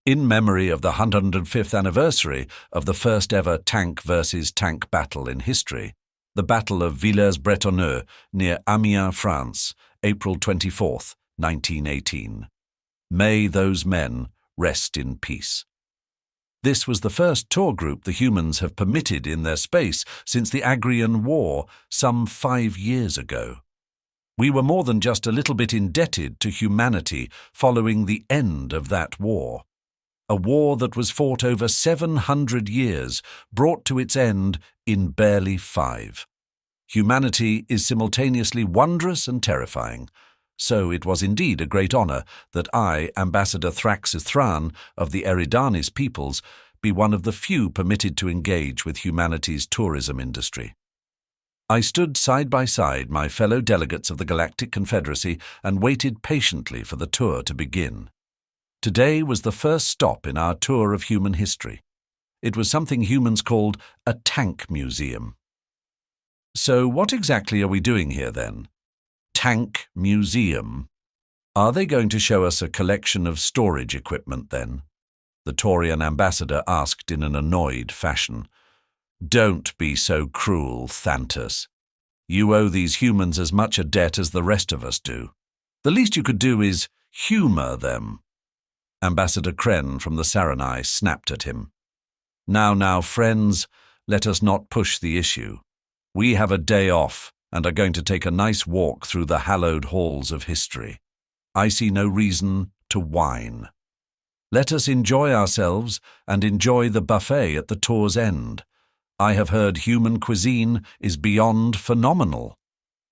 In memory of the 105th anniversary of the first ever tank versus tank battle in history, the Battle of Villers-Bretonneux near Amiens, France, April 24th, 1918. May those men rest in peace. This was the first tour group the humans have permitted in their space since the Agrian War some 5 years ago. We were more than just a little bit indebted to humanity following the end of that war. A war that was fought over 700 years, brought to its end in barely 5. Humanity is simultaneously wondrous and terrifying. So it was indeed a great honour that I, Ambassador Thraxis Thran of the Eridanis peoples, be one of the few permitted to engage with humanity's tourism industry. I stood side by side my fellow delegates of the Galactic Confederacy and waited patiently for the tour to begin. Today was the first stop in our tour of human history. It was something humans called a tank museum. So what exactly are we doing here then? Tank museum? Are they going to show us a collection of storage equipment then? The Taurian ambassador asked in an annoyed fashion. Don't be so cruel, Thantus. You owe these humans as much a debt as the rest of us do. The least you could do is humour them. Ambassador Kren from the Saranai snapped at him. Now, friends, let us not push the issue. We have a day off and are going to take a nice walk through the hallowed halls of history. I see no reason to whine. Let us enjoy ourselves and enjoy the buffet at the tour's end. I have heard human cuisine is beyond phenomenal.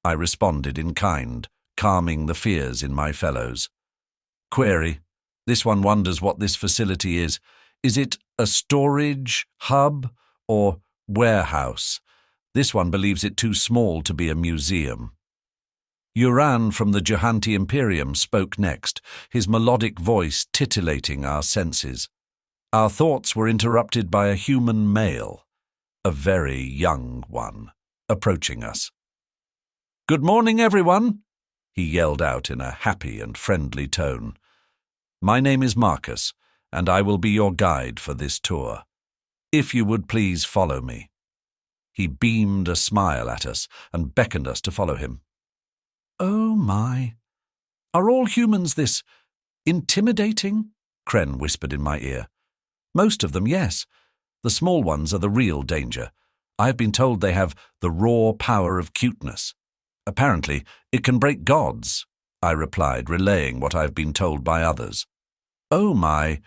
I responded in kind, calming the fears in my fellows. Query. This one wonders what this facility is. Is it a storage hub or warehouse? This one believes it too small to be a museum. Uran from the Johanti Imperium spoke next, his melodic voice titillating our senses. Our thoughts were interrupted by a human male, a very young one, approaching us. "Good morning, everyone," he yelled out in a happy and friendly tone. "My name is Marcus, and I will be your guide for this tour. If you would please follow me." He beamed a smile at us and beckoned us to follow him. "Oh my, are all humans this intimidating?" Kren whispered in my ear. "Most of them, yes. The small ones are the real danger. I have been told they have the raw power of cuteness. Apparently, it can break gods," I replied, relaying what I have been told by others. "Oh my,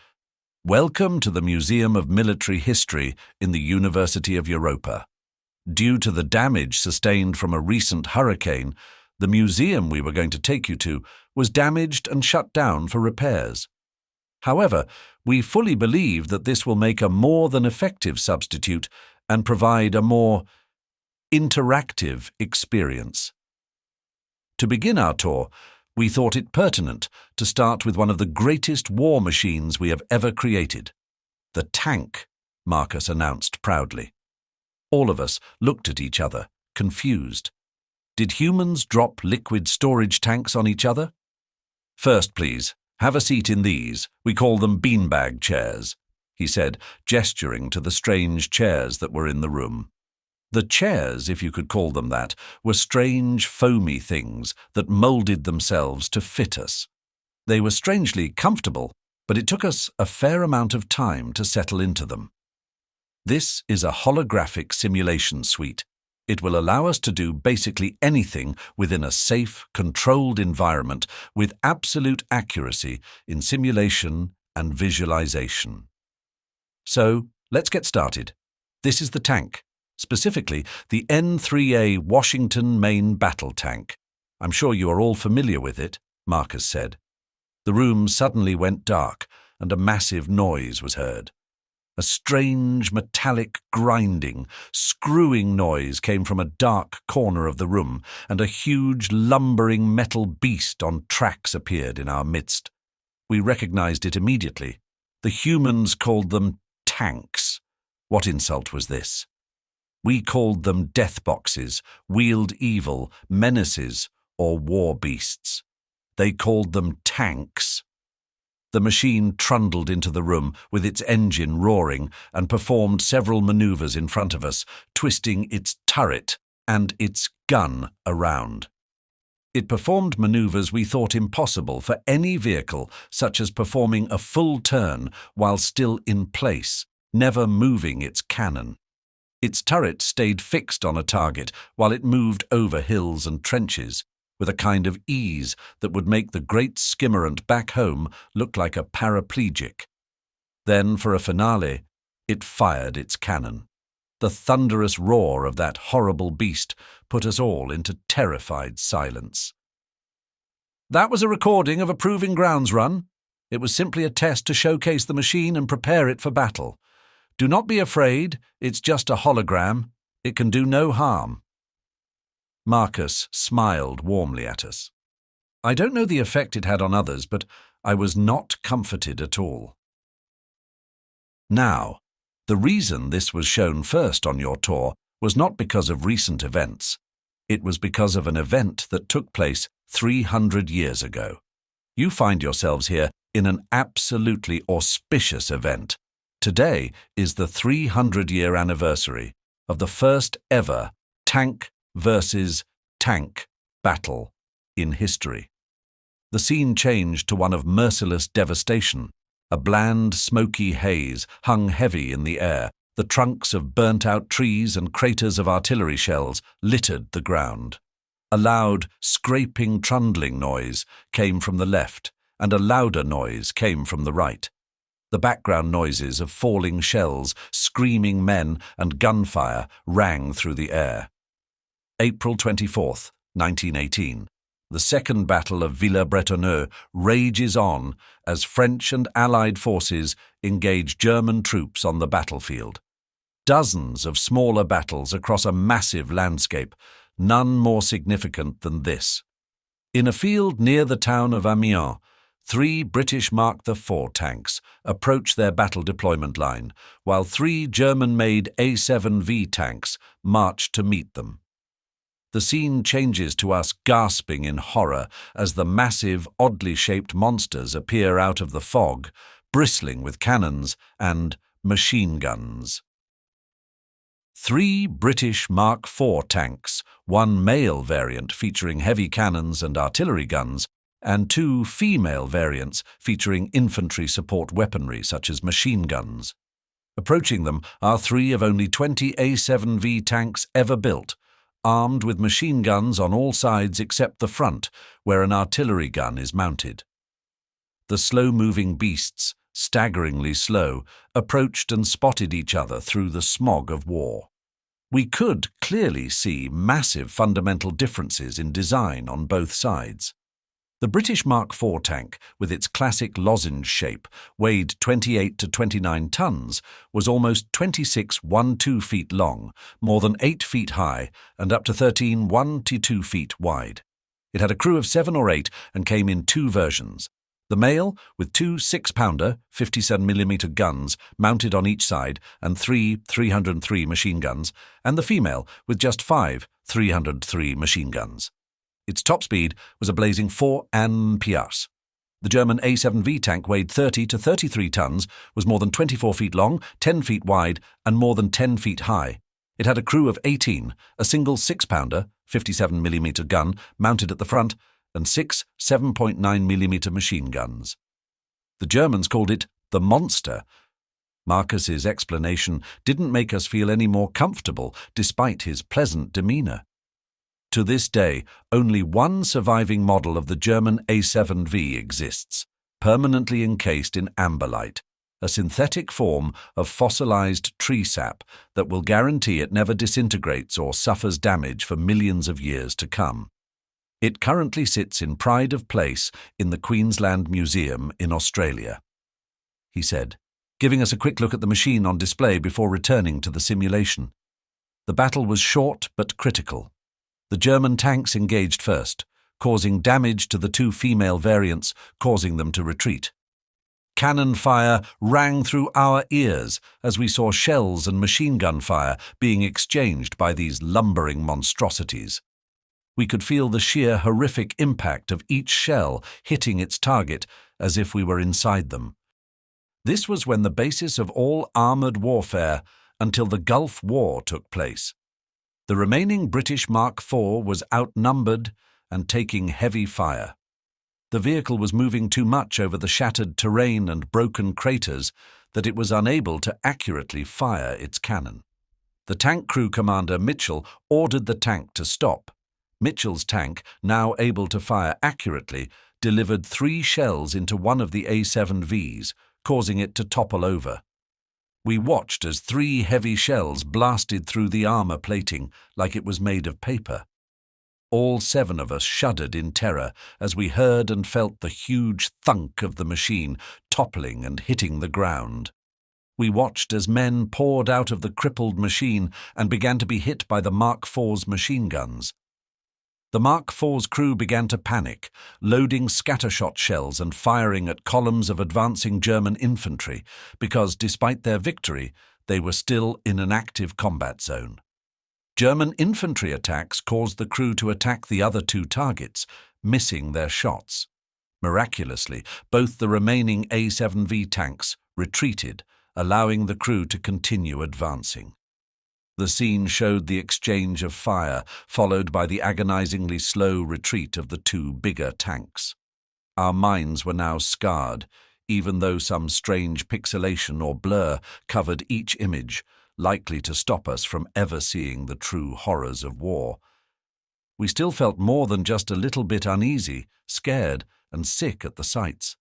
welcome to the Museum of Military History in the University of Europa. Due to the damage sustained from a recent hurricane, the museum we were going to take you to was damaged and shut down for repairs. However, we fully believe that this will make a more than effective substitute and provide a more interactive experience. To begin our tour, we thought it pertinent to start with one of the greatest war machines we have ever created. The tank, Marcus announced proudly. All of us looked at each other, confused. Did humans drop liquid storage tanks on each other? "First, please, have a seat in these. We call them beanbag chairs," he said, gesturing to the strange chairs that were in the room. The chairs, if you could call them that, were strange, foamy things that moulded themselves to fit us. They were strangely comfortable, but it took us a fair amount of time to settle into them. This is a holographic simulation suite. It will allow us to do basically anything within a safe, controlled environment with absolute accuracy in simulation and visualization. So, let's get started. This is the tank, specifically the N3A Washington Main Battle Tank. I'm sure you are all familiar with it, Marcus said. The room suddenly went dark and a massive noise was heard. A strange, metallic grinding, screwing noise came from a dark corner of the room, and a huge, lumbering metal beast on tracks appeared in our midst. We recognized it immediately. The humans called them tanks. What insult was this? We called them death boxes, wheeled evil, menaces, or war beasts. They called them tanks. The machine trundled into the room with its engine roaring and performed several maneuvers in front of us, twisting its turret and its gun around. It performed maneuvers we thought impossible for any vehicle, such as performing a full turn while still in place, never moving its cannon. Its turret stayed fixed on a target while it moved over hills and trenches, with a kind of ease that would make the great skimmerant back home look like a paraplegic. Then, for a finale, it fired its cannon. The thunderous roar of that horrible beast put us all into terrified silence. That was a recording of a proving grounds run. It was simply a test to showcase the machine and prepare it for battle. Do not be afraid, it's just a hologram. It can do no harm. Marcus smiled warmly at us. I don't know the effect it had on others, but I was not comforted at all. Now, the reason this was shown first on your tour was not because of recent events. It was because of an event that took place 300 years ago. You find yourselves here in an absolutely auspicious event. Today is the 300-year anniversary of the first ever tank versus tank battle in history. The scene changed to one of merciless devastation. A bland, smoky haze hung heavy in the air. The trunks of burnt-out trees and craters of artillery shells littered the ground. A loud, scraping, trundling noise came from the left, and a louder noise came from the right. The background noises of falling shells, screaming men, and gunfire rang through the air. April 24th, 1918. The Second Battle of Villers-Bretonneux rages on as French and Allied forces engage German troops on the battlefield. Dozens of smaller battles across a massive landscape, none more significant than this. In a field near the town of Amiens, 3 British Mark IV tanks approach their battle deployment line, while 3 German-made A7V tanks march to meet them. The scene changes to us gasping in horror as the massive, oddly shaped monsters appear out of the fog, bristling with cannons and machine guns. 3 British Mark IV tanks, 1 male variant featuring heavy cannons and artillery guns, and 2 female variants featuring infantry support weaponry such as machine guns. Approaching them are 3 of only 20 A7V tanks ever built, armed with machine guns on all sides except the front, where an artillery gun is mounted. The slow-moving beasts, staggeringly slow, approached and spotted each other through the smog of war. We could clearly see massive fundamental differences in design on both sides. The British Mark IV tank, with its classic lozenge shape, weighed 28 to 29 tons, was almost 26.12 feet long, more than 8 feet high, and up to 13.12 feet wide. It had a crew of 7 or 8 and came in 2 versions. The male, with 2 6-pounder 57mm guns mounted on each side and 3 303 machine guns, and the female, with just 5 303 machine guns. Its top speed was a blazing 4 mph. The German A7V tank weighed 30 to 33 tons, was more than 24 feet long, 10 feet wide, and more than 10 feet high. It had a crew of 18, a single 6-pounder 57mm gun mounted at the front, and 6 7.9mm machine guns. The Germans called it the Monster. Marcus's explanation didn't make us feel any more comfortable despite his pleasant demeanor. To this day, only one surviving model of the German A7V exists, permanently encased in amberlite, a synthetic form of fossilized tree sap that will guarantee it never disintegrates or suffers damage for millions of years to come. It currently sits in pride of place in the Queensland Museum in Australia, he said, giving us a quick look at the machine on display before returning to the simulation. The battle was short but critical. The German tanks engaged first, causing damage to the 2 female variants, causing them to retreat. Cannon fire rang through our ears as we saw shells and machine gun fire being exchanged by these lumbering monstrosities. We could feel the sheer horrific impact of each shell hitting its target as if we were inside them. This was when the basis of all armoured warfare until the Gulf War took place. The remaining British Mark IV was outnumbered and taking heavy fire. The vehicle was moving too much over the shattered terrain and broken craters that it was unable to accurately fire its cannon. The tank crew commander Mitchell ordered the tank to stop. Mitchell's tank, now able to fire accurately, delivered 3 shells into one of the A7Vs, causing it to topple over. We watched as 3 heavy shells blasted through the armor plating like it was made of paper. All 7 of us shuddered in terror as we heard and felt the huge thunk of the machine toppling and hitting the ground. We watched as men poured out of the crippled machine and began to be hit by the Mark IV's machine guns. The Mark IV's crew began to panic, loading scattershot shells and firing at columns of advancing German infantry because, despite their victory, they were still in an active combat zone. German infantry attacks caused the crew to attack the other 2 targets, missing their shots. Miraculously, both the remaining A7V tanks retreated, allowing the crew to continue advancing. The scene showed the exchange of fire, followed by the agonizingly slow retreat of the 2 bigger tanks. Our minds were now scarred, even though some strange pixelation or blur covered each image, likely to stop us from ever seeing the true horrors of war. We still felt more than just a little bit uneasy, scared, and sick at the sights.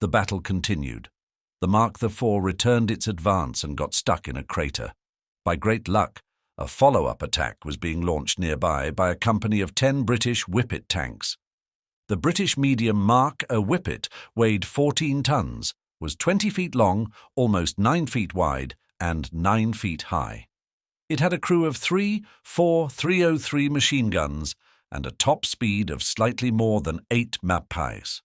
The battle continued. The Mark IV returned its advance and got stuck in a crater. By great luck, a follow-up attack was being launched nearby by a company of 10 British Whippet tanks. The British medium Mark A Whippet weighed 14 tons, was 20 feet long, almost 9 feet wide, and 9 feet high. It had a crew of 3 303 machine guns and a top speed of slightly more than 8 mph.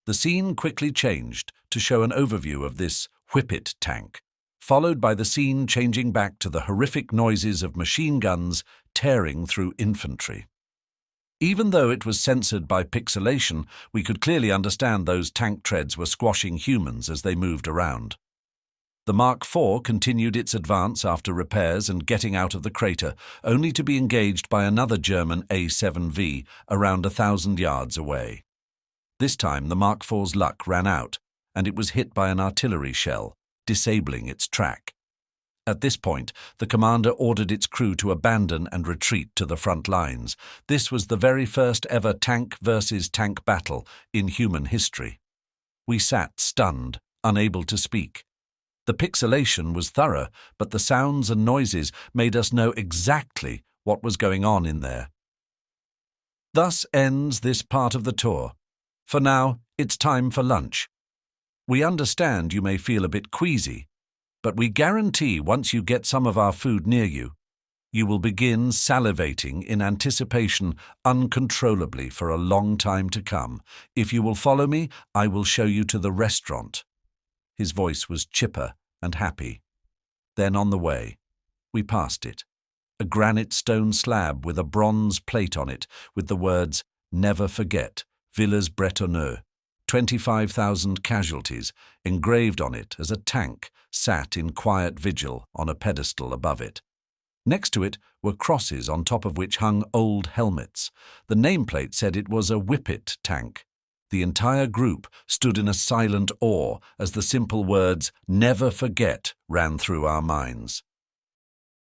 The scene quickly changed to show an overview of this Whippet tank, followed by the scene changing back to the horrific noises of machine guns tearing through infantry. Even though it was censored by pixelation, we could clearly understand those tank treads were squashing humans as they moved around. The Mark IV continued its advance after repairs and getting out of the crater, only to be engaged by another German A7V around 1,000 yards away. This time the Mark IV's luck ran out, and it was hit by an artillery shell, disabling its track. At this point, the commander ordered its crew to abandon and retreat to the front lines. This was the very first ever tank versus tank battle in human history. We sat stunned, unable to speak. The pixelation was thorough, but the sounds and noises made us know exactly what was going on in there. Thus ends this part of the tour. For now, it's time for lunch. We understand you may feel a bit queasy, but we guarantee once you get some of our food near you, you will begin salivating in anticipation uncontrollably for a long time to come. If you will follow me, I will show you to the restaurant. His voice was chipper and happy. Then on the way, we passed it. A granite stone slab with a bronze plate on it with the words, "Never forget, Villers-Bretonneux." 25,000 casualties engraved on it as a tank sat in quiet vigil on a pedestal above it. Next to it were crosses on top of which hung old helmets. The nameplate said it was a Whippet tank. The entire group stood in a silent awe as the simple words "Never forget" ran through our minds.